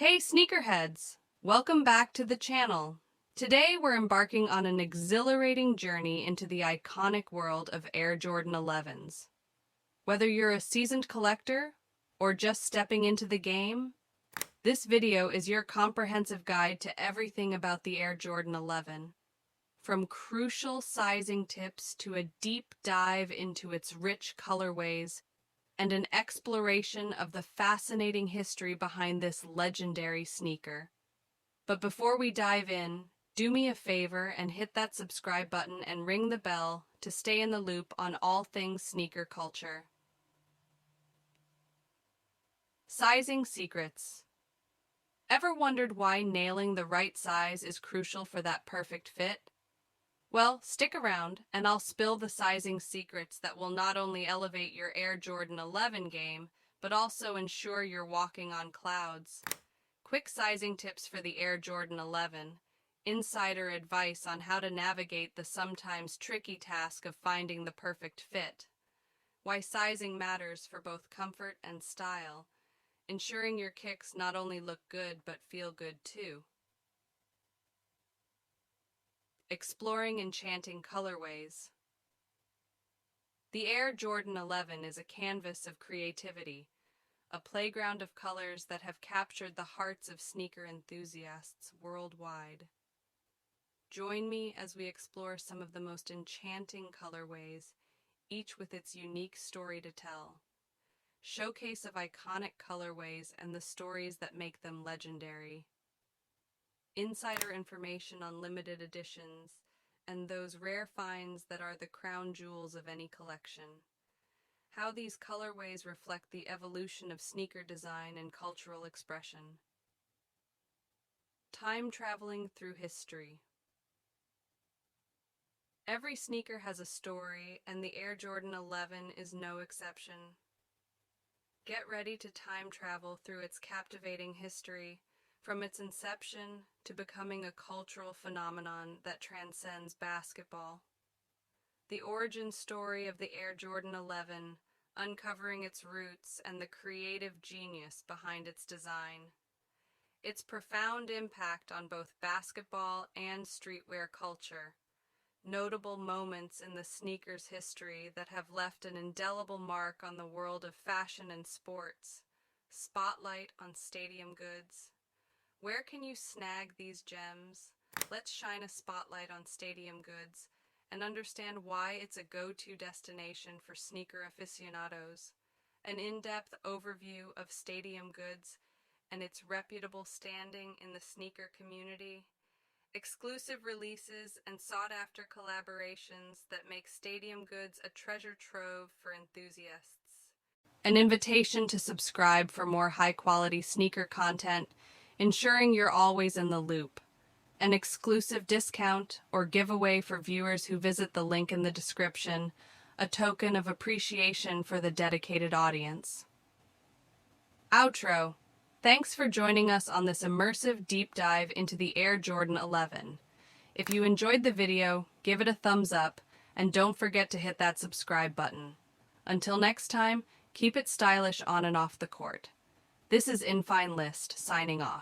Hey sneakerheads! Welcome back to the channel. Today we're embarking on an exhilarating journey into the iconic world of Air Jordan 11s. Whether you're a seasoned collector or just stepping into the game, this video is your comprehensive guide to everything about the Air Jordan 11. From crucial sizing tips to a deep dive into its rich colorways, and an exploration of the fascinating history behind this legendary sneaker. But before we dive in, do me a favor and hit that subscribe button and ring the bell to stay in the loop on all things sneaker culture. Sizing secrets. Ever wondered why nailing the right size is crucial for that perfect fit? Well, stick around, and I'll spill the sizing secrets that will not only elevate your Air Jordan 11 game, but also ensure you're walking on clouds. Quick sizing tips for the Air Jordan 11. Insider advice on how to navigate the sometimes tricky task of finding the perfect fit. Why sizing matters for both comfort and style. Ensuring your kicks not only look good, but feel good too. Exploring enchanting colorways. The Air Jordan 11 is a canvas of creativity, a playground of colors that have captured the hearts of sneaker enthusiasts worldwide. Join me as we explore some of the most enchanting colorways, each with its unique story to tell. Showcase of iconic colorways and the stories that make them legendary. Insider information on limited editions, and those rare finds that are the crown jewels of any collection. How these colorways reflect the evolution of sneaker design and cultural expression. Time traveling through history. Every sneaker has a story, and the Air Jordan 11 is no exception. Get ready to time travel through its captivating history, from its inception to becoming a cultural phenomenon that transcends basketball. The origin story of the Air Jordan 11, uncovering its roots and the creative genius behind its design. Its profound impact on both basketball and streetwear culture. Notable moments in the sneaker's history that have left an indelible mark on the world of fashion and sports. Spotlight on stadium goods. Where can you snag these gems? Let's shine a spotlight on stadium goods and understand why it's a go-to destination for sneaker aficionados. An in-depth overview of stadium goods and its reputable standing in the sneaker community. Exclusive releases and sought-after collaborations that make stadium goods a treasure trove for enthusiasts. An invitation to subscribe for more high-quality sneaker content, ensuring you're always in the loop. An exclusive discount or giveaway for viewers who visit the link in the description, a token of appreciation for the dedicated audience. Outro. Thanks for joining us on this immersive deep dive into the Air Jordan 11. If you enjoyed the video, give it a thumbs up, and don't forget to hit that subscribe button. Until next time, keep it stylish on and off the court. This is Infine List, signing off.